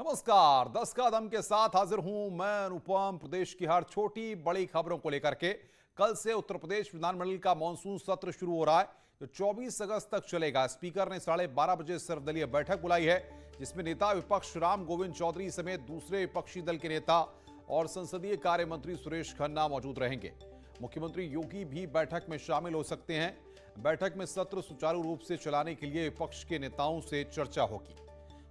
नमस्कार। 10 का दम के साथ हाजिर हूं मैं अनुपम। प्रदेश की हर छोटी बड़ी खबरों को लेकर के कल से उत्तर प्रदेश विधानमंडल का मानसून सत्र शुरू हो रहा है जो 24 अगस्त तक चलेगा। स्पीकर ने 12:30 बजे सर्वदलीय बैठक बुलाई है जिसमें नेता विपक्ष राम गोविंद चौधरी समेत दूसरे विपक्षी दल के नेता और संसदीय कार्य मंत्री सुरेश खन्ना मौजूद रहेंगे। मुख्यमंत्री योगी भी बैठक में शामिल हो सकते हैं। बैठक में सत्र सुचारू रूप से चलाने के लिए विपक्ष के नेताओं से चर्चा होगी।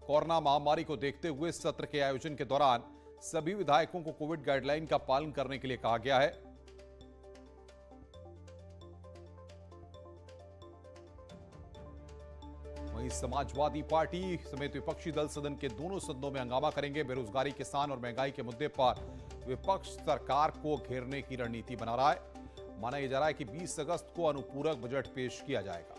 कोरोना महामारी को देखते हुए सत्र के आयोजन के दौरान सभी विधायकों को कोविड गाइडलाइन का पालन करने के लिए कहा गया है। वहीं समाजवादी पार्टी समेत विपक्षी दल सदन के दोनों सदनों में हंगामा करेंगे। बेरोजगारी, किसान और महंगाई के मुद्दे पर विपक्ष सरकार को घेरने की रणनीति बना रहा है। माना यह जा रहा है कि 20 अगस्त को अनुपूरक बजट पेश किया जाएगा।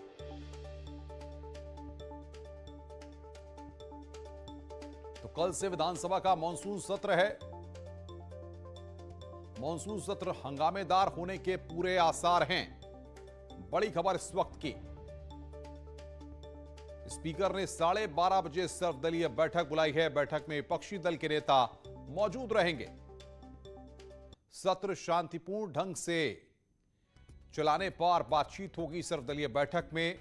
तो कल से विधानसभा का मानसून सत्र है। मानसून सत्र हंगामेदार होने के पूरे आसार हैं। बड़ी खबर इस वक्त की, स्पीकर ने 12:30 बजे सर्वदलीय बैठक बुलाई है। बैठक में विपक्षी दल के नेता मौजूद रहेंगे। सत्र शांतिपूर्ण ढंग से चलाने पर बातचीत होगी। सर्वदलीय बैठक में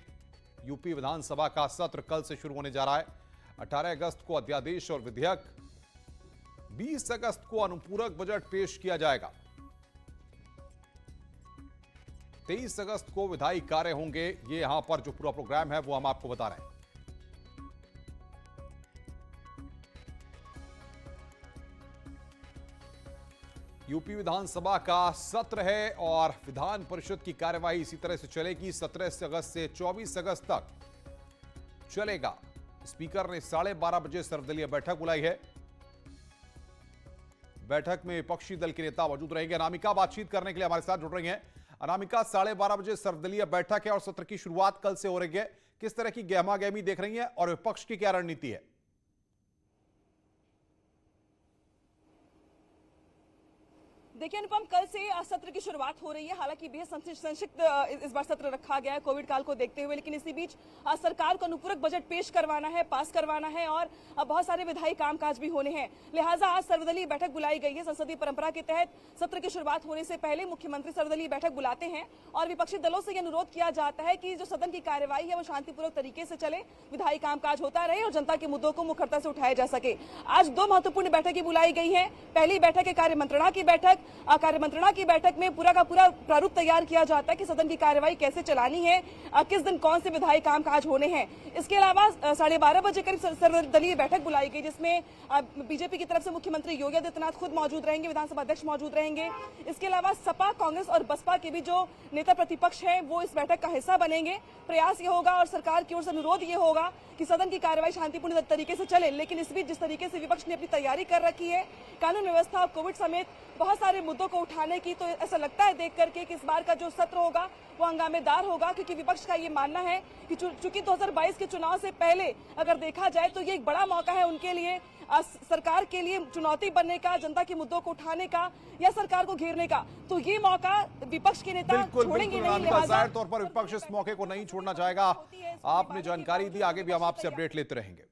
यूपी विधानसभा का सत्र कल से शुरू होने जा रहा है। 18 अगस्त को अध्यादेश और विधेयक, 20 अगस्त को अनुपूरक बजट पेश किया जाएगा। 23 अगस्त को विधायी कार्य होंगे। ये यहां पर जो पूरा प्रोग्राम है वो हम आपको बता रहे हैं। यूपी विधानसभा का सत्र है और विधान परिषद की कार्यवाही इसी तरह से चलेगी। 17 अगस्त से 24 अगस्त तक चलेगा। स्पीकर ने 12:30 बजे सर्वदलीय बैठक बुलाई है। बैठक में विपक्षी दल के नेता मौजूद रहेंगे। अनामिका बातचीत करने के लिए हमारे साथ जुड़ रही हैं। अनामिका, 12:30 बजे सर्वदलीय बैठक है और सत्र की शुरुआत कल से हो रही है। किस तरह की गहमा-गहमी देख रही हैं और विपक्ष की क्या रणनीति है? देखिए अनुपम, कल से सत्र की शुरुआत हो रही है। हालांकि बेहद संक्षिप्त इस बार सत्र रखा गया है कोविड काल को देखते हुए, लेकिन इसी बीच सरकार को अनुपूरक बजट पेश करवाना है, पास करवाना है और बहुत सारे विधायी कामकाज भी होने हैं। लिहाजा आज सर्वदलीय बैठक बुलाई गई है। संसदीय परंपरा के तहत सत्र की शुरुआत होने से पहले मुख्यमंत्री सर्वदलीय बैठक बुलाते हैं और विपक्षी दलों से यह अनुरोध किया जाता है कि जो सदन की कार्यवाही है वो शांतिपूर्वक तरीके से चले, विधायी कामकाज होता रहे और जनता के मुद्दों को मुखरता से उठाया जा सके। आज 2 महत्वपूर्ण बैठकें बुलाई गई है। पहली बैठक है कार्यमंत्रणा की बैठक। कार्यमंत्रणा की बैठक में पूरा का पूरा प्रारूप तैयार किया जाता है कि सदन की कार्यवाही कैसे चलानी है, किस दिन कौन से विधायी कामकाज होने हैं। इसके अलावा 12:30 बजे करीब सर्वदलीय बैठक बुलाई गई जिसमें बीजेपी की तरफ से मुख्यमंत्री योगी आदित्यनाथ खुद मौजूद रहेंगे, विधानसभा अध्यक्ष मौजूद रहेंगे। इसके अलावा सपा, कांग्रेस और बसपा के भी जो नेता प्रतिपक्ष हैं वो इस बैठक का हिस्सा बनेंगे। प्रयास ये होगा और सरकार की ओर से अनुरोध ये होगा कि सदन की कार्यवाही शांतिपूर्ण तरीके से चले। लेकिन इस बीच जिस तरीके से विपक्ष ने अपनी तैयारी कर रखी है, कानून व्यवस्था, कोविड समेत बहुत सारे मुद्दों को उठाने की, तो ऐसा लगता है देख करके कि इस बार का जो सत्र होगा वो हंगामेदार होगा, क्योंकि विपक्ष का ये मानना है कि चूंकि 2022 के चुनाव से पहले अगर देखा जाए तो ये एक बड़ा मौका है उनके लिए, सरकार के लिए चुनौती बनने का, जनता के मुद्दों को उठाने का या सरकार को घेरने का। तो ये मौका विपक्ष के नेता छोड़ेंगे नहीं। जाहिर तौर पर विपक्ष इस मौके को नहीं छोड़ना चाहेगा। आपने जानकारी दी, आगे भी हम आपसे अपडेट लेते रहेंगे।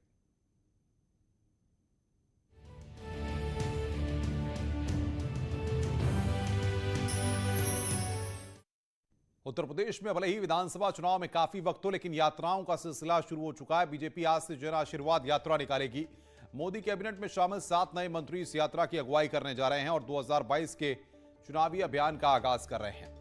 उत्तर प्रदेश में भले ही विधानसभा चुनाव में काफी वक्त हो, लेकिन यात्राओं का सिलसिला शुरू हो चुका है। बीजेपी आज से जन आशीर्वाद यात्रा निकालेगी। मोदी कैबिनेट में शामिल 7 नए मंत्री इस यात्रा की अगुवाई करने जा रहे हैं और 2022 के चुनावी अभियान का आगाज कर रहे हैं।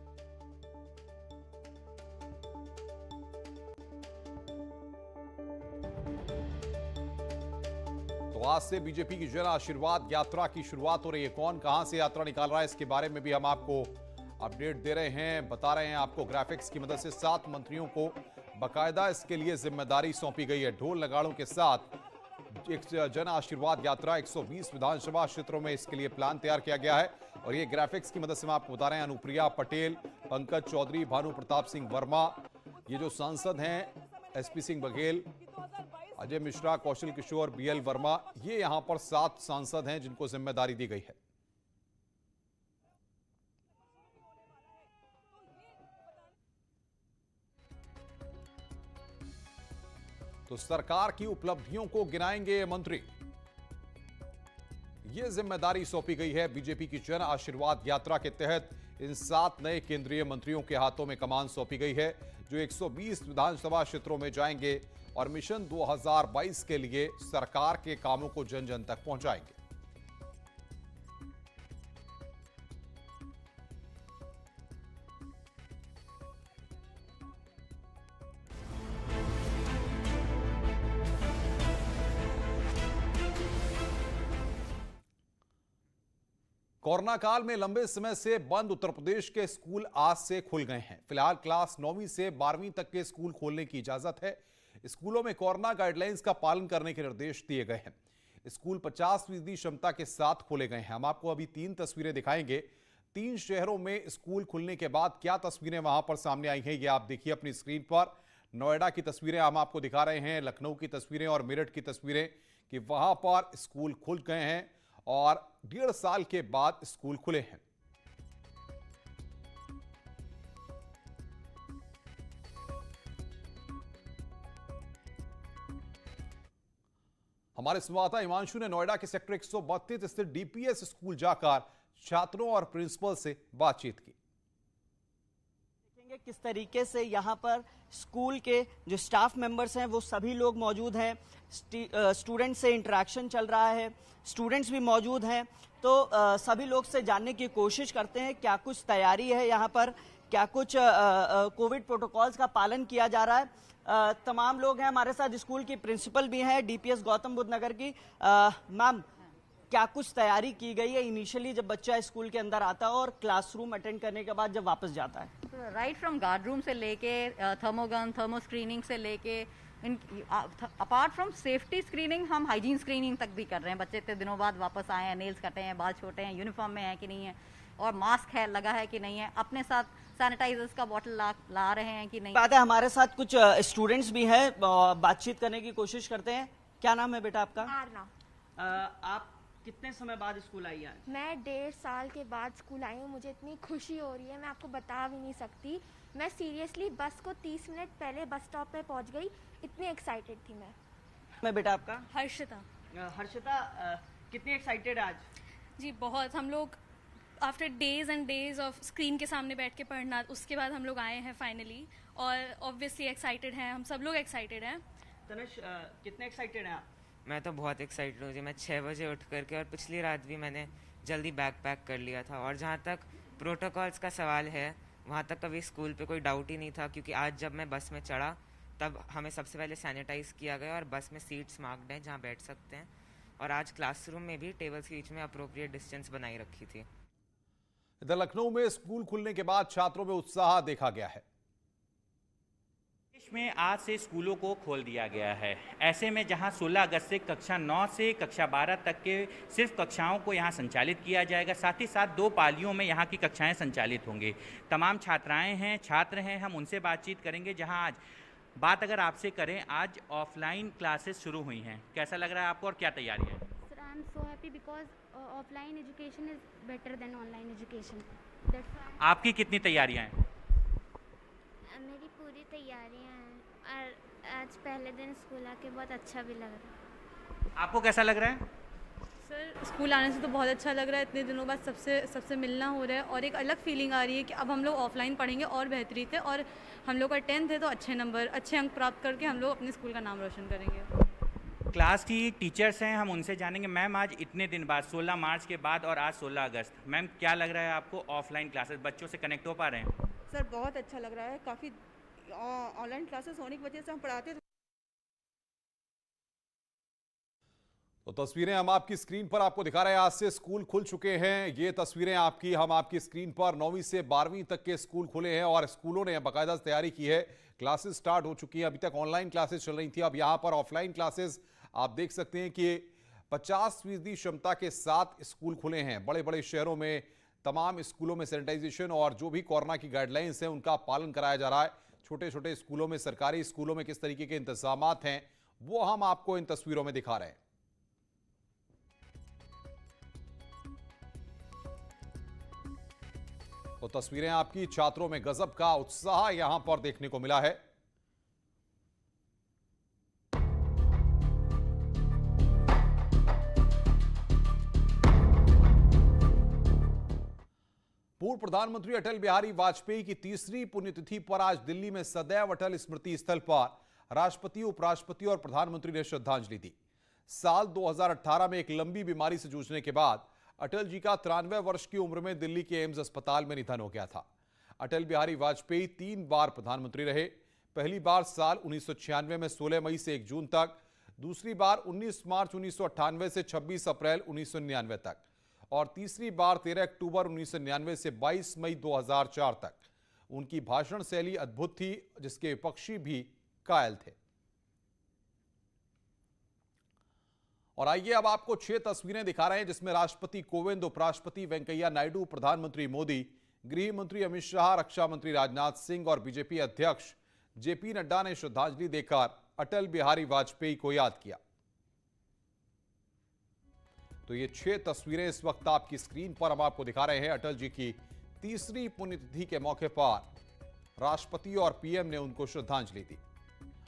तो आज से बीजेपी की जन आशीर्वाद यात्रा की शुरुआत हो रही है। कौन कहां से यात्रा निकाल रहा है इसके बारे में भी हम आपको अपडेट दे रहे हैं, बता रहे हैं आपको ग्राफिक्स की मदद से। 7 मंत्रियों को बाकायदा इसके लिए जिम्मेदारी सौंपी गई है। ढोल नगाड़ों के साथ एक जन आशीर्वाद यात्रा 120 विधानसभा क्षेत्रों में इसके लिए प्लान तैयार किया गया है और ये ग्राफिक्स की मदद से मैं आपको बता रहे हैं। अनुप्रिया पटेल, पंकज चौधरी, भानु प्रताप सिंह वर्मा, ये जो सांसद हैं, एसपी सिंह बघेल, अजय मिश्रा, कौशल किशोर, बीएल वर्मा, ये यहां पर 7 सांसद हैं जिनको जिम्मेदारी दी गई है। तो सरकार की उपलब्धियों को गिनाएंगे ये मंत्री। ये जिम्मेदारी सौंपी गई है बीजेपी की जन आशीर्वाद यात्रा के तहत इन 7 नए केंद्रीय मंत्रियों के हाथों में कमान सौंपी गई है, जो 120 विधानसभा क्षेत्रों में जाएंगे और मिशन 2022 के लिए सरकार के कामों को जन जन तक पहुंचाएंगे। कोरोना काल में लंबे समय से बंद उत्तर प्रदेश के स्कूल आज से खुल गए हैं। फिलहाल क्लास 9वीं से 12वीं तक के स्कूल खोलने की इजाजत है। स्कूलों में कोरोना गाइडलाइंस का पालन करने के निर्देश दिए गए हैं। स्कूल 50% क्षमता के साथ खोले गए हैं। हम आपको अभी 3 तस्वीरें दिखाएंगे। 3 शहरों में स्कूल खुलने के बाद क्या तस्वीरें वहां पर सामने आई हैं, ये आप देखिए अपनी स्क्रीन पर। नोएडा की तस्वीरें हम आपको दिखा रहे हैं, लखनऊ की तस्वीरें और मेरठ की तस्वीरें कि वहां पर स्कूल खुल गए हैं और 1.5 साल के बाद स्कूल खुले हैं। हमारे संवाददाता हिमांशु ने नोएडा के सेक्टर 132 स्थित डीपीएस स्कूल जाकर छात्रों और प्रिंसिपल से बातचीत की। देखेंगे किस तरीके से यहाँ पर स्कूल के जो स्टाफ मेंबर्स हैं वो सभी लोग मौजूद हैं। स्टूडेंट से इंटरेक्शन चल रहा है, स्टूडेंट्स भी मौजूद हैं, तो सभी लोग से जानने की कोशिश करते हैं क्या कुछ तैयारी है यहाँ पर, क्या कुछ कोविड प्रोटोकॉल्स का पालन किया जा रहा है। तमाम लोग हैं हमारे साथ, स्कूल की प्रिंसिपल भी हैं डीपीएस गौतम बुद्ध नगर की। मैम, क्या कुछ तैयारी की गई है इनिशियली जब बच्चा स्कूल के अंदर आता है और क्लासरूम अटेंड करने के बाद जब वापस जाता है? राइट फ्रॉम गार्ड रूम से लेके थर्मोगन, थर्मो स्क्रीनिंग से लेके अपार्ट फ्रॉम सेफ्टी स्क्रीनिंग, हम हाइजीन स्क्रीनिंग तक भी कर रहे हैं। बच्चे इतने दिनों बाद वापस आए हैं, नेल्स कटे हैं, बाल छोटे हैं, यूनिफॉर्म में है कि नहीं है, और मास्क है लगा है कि नहीं है, अपने साथ सैनिटाइजर्स का बॉटल ला रहे हैं कि नहीं। बात है, हमारे साथ कुछ स्टूडेंट्स भी हैं, बातचीत करने की कोशिश करते हैं। क्या नाम है बेटा आपका? आरना। आप कितने समय बाद स्कूल आई हैं? मैं 1.5 साल के बाद स्कूल आई हूँ। मुझे इतनी खुशी हो रही है, मैं आपको बता भी नहीं सकती। मैं सीरियसली बस को 30 मिनट पहले बस स्टॉप पे पहुँच गई, इतनी एक्साइटेड थी मैं। बेटा आपका? हर्षिता। हर्षिता, कितनी एक्साइटेड आज? जी बहुत, हम लोग after days and days of screen के सामने बैठ के पढ़ना, उसके बाद हम लोग आए हैं फाइनली, और ऑब्वियसली एक्साइटेड हैं, हम सब लोग एक्साइटेड हैं। तनुष, कितने एक्साइटेड हैं आप? मैं तो बहुत एक्साइटेड हूँ जी। मैं 6 बजे उठ करके, और पिछली रात भी मैंने जल्दी बैग पैक कर लिया था। और जहाँ तक प्रोटोकॉल्स का सवाल है, वहाँ तक कभी स्कूल पे कोई डाउट ही नहीं था, क्योंकि आज जब मैं बस में चढ़ा तब हमें सबसे पहले सैनिटाइज किया गया और बस में सीट्स मार्क्ड हैं जहाँ बैठ सकते हैं। और आज क्लासरूम में भी टेबल्स के बीच में अप्रोप्रिएट डिस्टेंस बनाई रखी थी। इधर लखनऊ में स्कूल खुलने के बाद छात्रों में उत्साह देखा गया है। देश में आज से स्कूलों को खोल दिया गया है। ऐसे में जहां 16 अगस्त से कक्षा 9 से कक्षा 12 तक के सिर्फ कक्षाओं को यहां संचालित किया जाएगा, साथ ही साथ 2 पालियों में यहां की कक्षाएं संचालित होंगी। तमाम छात्राएं हैं, छात्र हैं, हम उनसे बातचीत करेंगे। जहां आज बात अगर आपसे करें, आज ऑफलाइन क्लासेस शुरू हुई हैं, कैसा लग रहा है आपको और क्या तैयारी है? Sir, I am so happy because offline education is better than online education. That's why आपकी कितनी तैयारियां हैं? मेरी पूरी तैयारियां हैं और आज पहले दिन स्कूल आके बहुत अच्छा भी लग रहा है। आपको कैसा लग रहा है? सर, स्कूल आने से तो बहुत अच्छा लग रहा है, इतने दिनों बाद सबसे मिलना हो रहा है, और एक अलग फीलिंग आ रही है कि अब हम लोग ऑफलाइन पढ़ेंगे और बेहतरी थे, और हम लोग का 10th है तो अच्छे नंबर, अच्छे अंक प्राप्त करके हम लोग अपने स्कूल का नाम रोशन करेंगे। क्लास की टीचर्स हैं, हम उनसे जानेंगे। मैम, आज इतने दिन बाद, 16 मार्च के बाद और आज 16 अगस्त, मैम क्या लग रहा है आपको? ऑफलाइन क्लासेस बच्चों से कनेक्ट हो पा रहे हैं? सर बहुत अच्छा लग रहा है, काफ़ी ऑनलाइन क्लासेस होने की वजह से हम पढ़ाते थे। तो तस्वीरें हम आपकी स्क्रीन पर आपको दिखा रहे हैं। आज से स्कूल खुल चुके हैं। ये तस्वीरें हम आपकी स्क्रीन पर 9वीं से 12वीं तक के स्कूल खुले हैं और स्कूलों ने बाकायदा तैयारी की है। क्लासेस स्टार्ट हो चुकी हैं। अभी तक ऑनलाइन क्लासेस चल रही थी, अब यहाँ पर ऑफलाइन क्लासेस आप देख सकते हैं कि 50% क्षमता के साथ स्कूल खुले हैं। बड़े बड़े शहरों में तमाम स्कूलों में सैनिटाइजेशन और जो भी कोरोना की गाइडलाइंस हैं उनका पालन कराया जा रहा है। छोटे छोटे स्कूलों में, सरकारी स्कूलों में किस तरीके के इंतजामात हैं वो हम आपको इन तस्वीरों में दिखा रहे हैं। तो तस्वीरें आपकी, छात्रों में गजब का उत्साह यहां पर देखने को मिला है। पूर्व प्रधानमंत्री अटल बिहारी वाजपेयी की तीसरी पुण्यतिथि पर आज दिल्ली में सदैव अटल स्मृति स्थल पर राष्ट्रपति, उपराष्ट्रपति और प्रधानमंत्री ने श्रद्धांजलि दी। साल 2018 में एक लंबी बीमारी से जूझने के बाद अटल जी का 93 वर्ष की उम्र में दिल्ली के एम्स अस्पताल में निधन हो गया था। अटल बिहारी वाजपेयी 3 बार प्रधानमंत्री रहे। पहली बार साल 1996 में 16 मई से 1 जून तक, दूसरी बार 19 मार्च 1998 से 26 अप्रैल 1999 तक और तीसरी बार 13 अक्टूबर 1999 से 22 मई 2004 तक। उनकी भाषण शैली अद्भुत थी, जिसके विपक्षी भी कायल थे। और आइए अब आपको 6 तस्वीरें दिखा रहे हैं जिसमें राष्ट्रपति कोविंद, उपराष्ट्रपति वेंकैया नायडू, प्रधानमंत्री मोदी, गृह मंत्री अमित शाह, रक्षा मंत्री राजनाथ सिंह और बीजेपी अध्यक्ष जेपी नड्डा ने श्रद्धांजलि देकर अटल बिहारी वाजपेयी को याद किया। तो ये 6 तस्वीरें इस वक्त आपकी स्क्रीन पर हम आपको दिखा रहे हैं। अटल जी की तीसरी पुण्यतिथि के मौके पर राष्ट्रपति और पीएम ने उनको श्रद्धांजलि दी।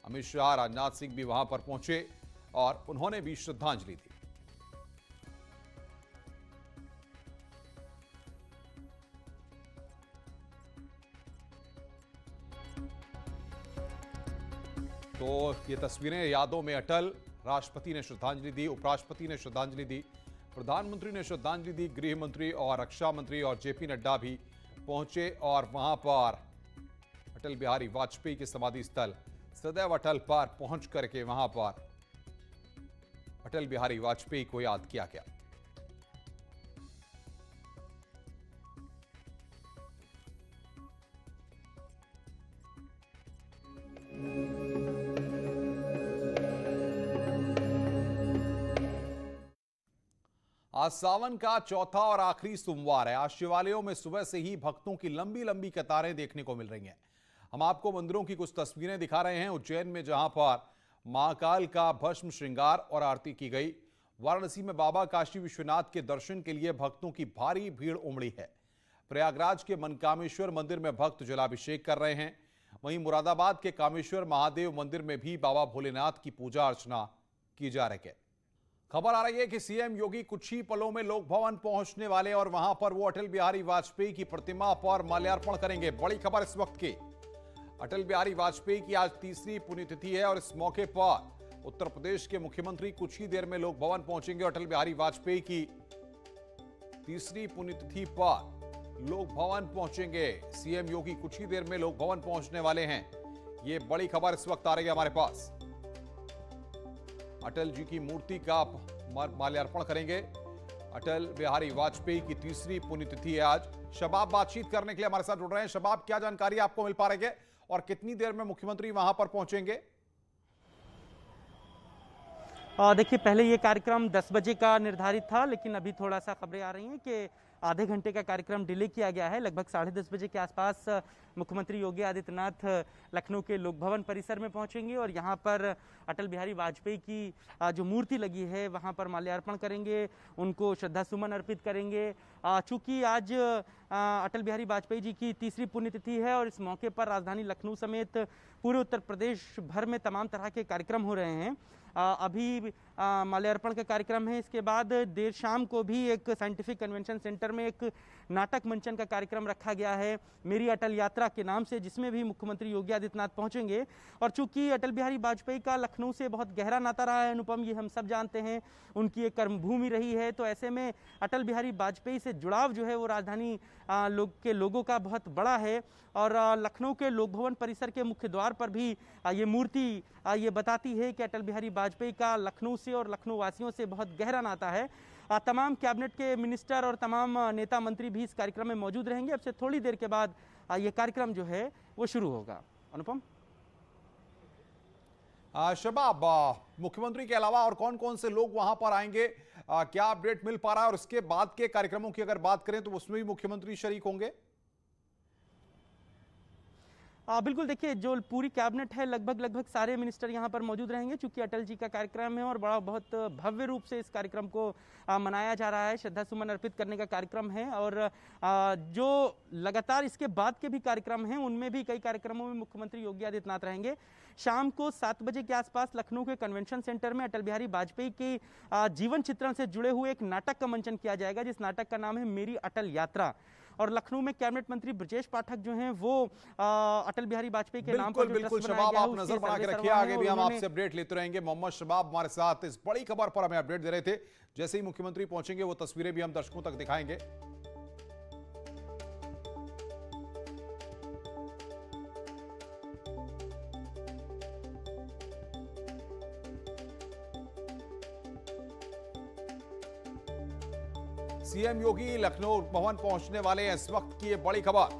अमित शाह, राजनाथ सिंह भी वहां पर पहुंचे और उन्होंने भी श्रद्धांजलि दी। तो ये तस्वीरें यादों में अटल। राष्ट्रपति ने श्रद्धांजलि दी, उपराष्ट्रपति ने श्रद्धांजलि दी, प्रधानमंत्री ने श्रद्धांजलि दी, गृह मंत्री और रक्षा मंत्री और जेपी नड्डा भी पहुंचे और वहां पर अटल बिहारी वाजपेयी के समाधि स्थल सदैव अटल पर पहुंच करके वहां पर अटल बिहारी वाजपेयी को याद किया गया। आज सावन का चौथा और आखिरी सोमवार है। आज शिवालयों में सुबह से ही भक्तों की लंबी लंबी कतारें देखने को मिल रही हैं। हम आपको मंदिरों की कुछ तस्वीरें दिखा रहे हैं। उज्जैन में जहां पर महाकाल का भस्म श्रृंगार और आरती की गई। वाराणसी में बाबा काशी विश्वनाथ के दर्शन के लिए भक्तों की भारी भीड़ उमड़ी है। प्रयागराज के मनकामेश्वर मंदिर में भक्त जलाभिषेक कर रहे हैं। वहीं मुरादाबाद के कामेश्वर महादेव मंदिर में भी बाबा भोलेनाथ की पूजा अर्चना की जा रही है। खबर आ रही है कि सीएम योगी कुछ ही पलों में लोक भवन पहुंचने वाले और वहां पर वो अटल बिहारी वाजपेयी की प्रतिमा पर माल्यार्पण करेंगे। बड़ी खबर इस वक्त की। अटल बिहारी वाजपेयी की आज तीसरी पुण्यतिथि है और इस मौके पर उत्तर प्रदेश के मुख्यमंत्री कुछ ही देर में लोक भवन पहुंचेंगे। अटल बिहारी वाजपेयी की तीसरी पुण्यतिथि पर लोक भवन पहुंचेंगे। सीएम योगी कुछ ही देर में लोक भवन पहुंचने वाले हैं। ये बड़ी खबर इस वक्त आ रही है हमारे पास। अटल जी की मूर्ति का माल्यार्पण करेंगे। अटल बिहारी वाजपेयी की तीसरी पुण्यतिथि है आज। शबाब बातचीत करने के लिए हमारे साथ जुड़ रहे हैं। शबाब, क्या जानकारी आपको मिल पा रही है और कितनी देर में मुख्यमंत्री वहां पर पहुंचेंगे? देखिए, पहले ये कार्यक्रम 10 बजे का निर्धारित था, लेकिन अभी थोड़ा सा खबरें आ रही हैं कि आधे घंटे का कार्यक्रम डिले किया गया है। लगभग 10:30 बजे के आसपास मुख्यमंत्री योगी आदित्यनाथ लखनऊ के लोक भवन परिसर में पहुंचेंगे और यहां पर अटल बिहारी वाजपेयी की जो मूर्ति लगी है वहां पर माल्यार्पण करेंगे, उनको श्रद्धासुमन अर्पित करेंगे। चूंकि आज अटल बिहारी वाजपेयी जी की तीसरी पुण्यतिथि है और इस मौके पर राजधानी लखनऊ समेत पूरे उत्तर प्रदेश भर में तमाम तरह के कार्यक्रम हो रहे हैं। अभी माल्यार्पण का कार्यक्रम है। इसके बाद देर शाम को भी एक साइंटिफिक कन्वेंशन सेंटर में एक नाटक मंचन का कार्यक्रम रखा गया है मेरी अटल यात्रा के नाम से, जिसमें भी मुख्यमंत्री योगी आदित्यनाथ पहुंचेंगे। और चूंकि अटल बिहारी वाजपेयी का लखनऊ से बहुत गहरा नाता रहा है अनुपम, ये हम सब जानते हैं, उनकी एक कर्मभूमि रही है, तो ऐसे में अटल बिहारी वाजपेयी से जुड़ाव जो है वो राजधानी के लोगों का बहुत बड़ा है। और लखनऊ के लोक भवन परिसर के मुख्य द्वार पर भी ये मूर्ति ये बताती है कि अटल बिहारी वाजपेयी का लखनऊ से और लखनऊ वासियों से बहुत गहरा नाता है। तमाम कैबिनेट के मिनिस्टर और तमाम नेता मंत्री भी इस कार्यक्रम में मौजूद रहेंगे। अब से थोड़ी देर के बाद ये कार्यक्रम जो है वो शुरू होगा। अनुपम। शबाब, मुख्यमंत्री के अलावा और कौन कौन से लोग वहां पर आएंगे, क्या अपडेट मिल पा रहा है? और इसके बाद के कार्यक्रमों की अगर बात करें तो उसमें भी मुख्यमंत्री शरीक होंगे? बिल्कुल, देखिए, जो पूरी कैबिनेट है लगभग सारे मिनिस्टर यहाँ पर मौजूद रहेंगे, चूंकि अटल जी का कार्यक्रम है और बहुत भव्य रूप से इस कार्यक्रम को मनाया जा रहा है। श्रद्धासुमन अर्पित करने का कार्यक्रम है और जो लगातार इसके बाद के भी कार्यक्रम हैं उनमें भी कई कार्यक्रमों में मुख्यमंत्री योगी आदित्यनाथ रहेंगे। शाम को 7 बजे के आसपास लखनऊ के कन्वेंशन सेंटर में अटल बिहारी वाजपेयी के जीवन चित्रण से जुड़े हुए एक नाटक का मंचन किया जाएगा, जिस नाटक का नाम है मेरी अटल यात्रा। और लखनऊ में कैबिनेट मंत्री ब्रजेश पाठक जो हैं वो अटल बिहारी वाजपेयी के नाम पर बिल्कुल बिल्कुल शबाब, आप नजर बना के रखिए, आगे भी हम आपसे अपडेट लेते रहेंगे। मोहम्मद शबाब हमारे साथ इस बड़ी खबर पर हमें अपडेट दे रहे थे। जैसे ही मुख्यमंत्री पहुंचेंगे वो तस्वीरें भी हम दर्शकों तक दिखाएंगे। सीएम योगी लखनऊ भवन पहुंचने वाले हैं। इस वक्त की ये बड़ी खबर,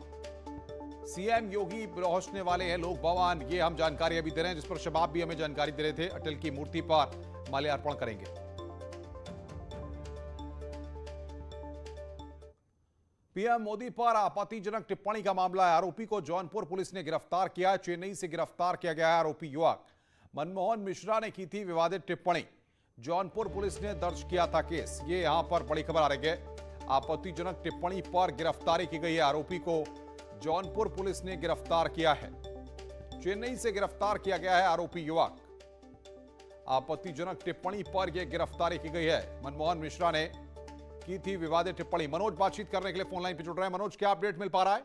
सीएम योगी पहुंचने वाले हैं लोक भवन, ये हम जानकारी अभी दे रहे हैं, जिस पर शबाब भी हमें जानकारी दे रहे थे। अटल की मूर्ति पर माल्यार्पण करेंगे। पीएम मोदी पर आपत्तिजनक टिप्पणी का मामला है। आरोपी को जौनपुर पुलिस ने गिरफ्तार किया है। चेन्नई से गिरफ्तार किया गया है आरोपी युवक मनमोहन मिश्रा ने की थी विवादित टिप्पणी। जौनपुर पुलिस ने दर्ज किया था केस। ये यहां पर बड़ी खबर आ रही है। आपत्तिजनक टिप्पणी पर गिरफ्तारी की गई है। आरोपी को जौनपुर पुलिस ने गिरफ्तार किया है। चेन्नई से गिरफ्तार किया गया है आरोपी युवक। आपत्तिजनक टिप्पणी पर यह गिरफ्तारी की गई है। मनमोहन मिश्रा ने की थी विवादित टिप्पणी। मनोज बातचीत करने के लिए फोन लाइन पर जुड़ रहे हैं। मनोज, क्या अपडेट मिल पा रहा है?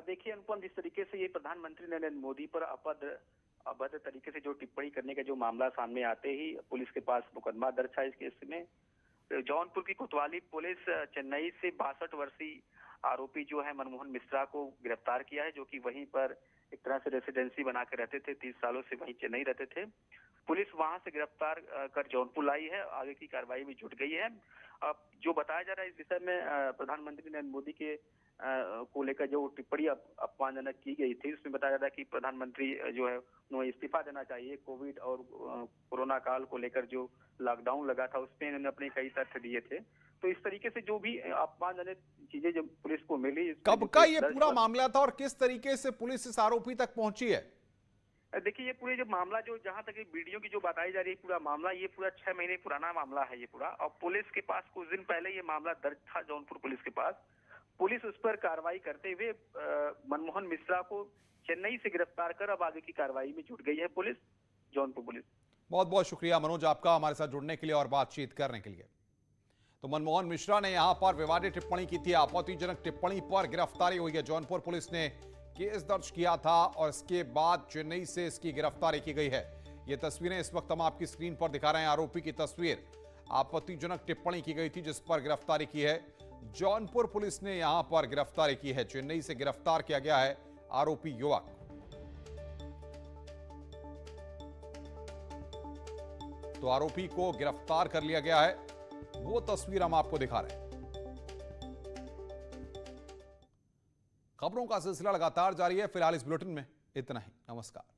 देखिए अनुपम, जिस तरीके से ये प्रधानमंत्री नरेंद्र मोदी पर अभद्र तरीके से जो टिप्पणी करने का जो मामला सामने आते ही पुलिस के पास मुकदमा दर्ज है इस केस में। जौनपुर की कोतवाली पुलिस चेन्नई से 62 वर्षीय आरोपी जो है मनमोहन मिश्रा को गिरफ्तार किया है, जो कि वहीं पर एक तरह से रेसिडेंसी बना के रहते थे। 30 सालों से वहीं चेन्नई रहते थे। पुलिस वहां से गिरफ्तार कर जौनपुर लाई है। आगे की कार्रवाई में जुट गई है। अब जो बताया जा रहा है इस विषय में प्रधानमंत्री नरेंद्र मोदी के को लेकर जो टिप्पणी अपमानजनक की गई थी, उसमें बताया जा रहा है कि प्रधानमंत्री जो है उन्हें इस्तीफा देना चाहिए। कोविड और कोरोना काल को लेकर जो लॉकडाउन लगा था उसमें इन्होंने अपने कई तथ्य दिए थे। तो इस तरीके से जो भी अपमानजनक चीजें जब पुलिस को मिली, कब का ये पूरा मामला था और किस तरीके से पुलिस इस आरोपी तक पहुंची है? देखिए, ये पूरे जो मामला जो जहां तक वीडियो की जो बताई जा रही है, पूरा मामला ये पूरा 6 महीने पुराना मामला है ये पूरा। और पुलिस के पास कुछ दिन पहले ये मामला दर्ज था जौनपुर पुलिस के पास। पुलिस उस पर कार्रवाई करते हुए मनमोहन मिश्रा को चेन्नई से गिरफ्तार कर अब आगे की कार्रवाई में जुट गई है पुलिस, जौनपुर पुलिस। बहुत बहुत शुक्रिया मनोज आपका हमारे साथ जुड़ने के लिए और बातचीत करने के लिए। तो मनमोहन मिश्रा ने यहां पर विवादित टिप्पणी की थी। आपत्तिजनक टिप्पणी पर गिरफ्तारी हुई है। जौनपुर पुलिस ने केस दर्ज किया था और इसके बाद चेन्नई से इसकी गिरफ्तारी की गई है। ये तस्वीरें इस वक्त हम आपकी स्क्रीन पर दिखा रहे हैं। आरोपी की तस्वीर, आपत्तिजनक टिप्पणी की गई थी जिस पर गिरफ्तारी की है। जौनपुर पुलिस ने यहां पर गिरफ्तारी की है। चेन्नई से गिरफ्तार किया गया है आरोपी युवक। तो आरोपी को गिरफ्तार कर लिया गया है। वो तस्वीर हम आपको दिखा रहे हैं। खबरों का सिलसिला लगातार जारी है। फिलहाल इस बुलेटिन में इतना ही। नमस्कार।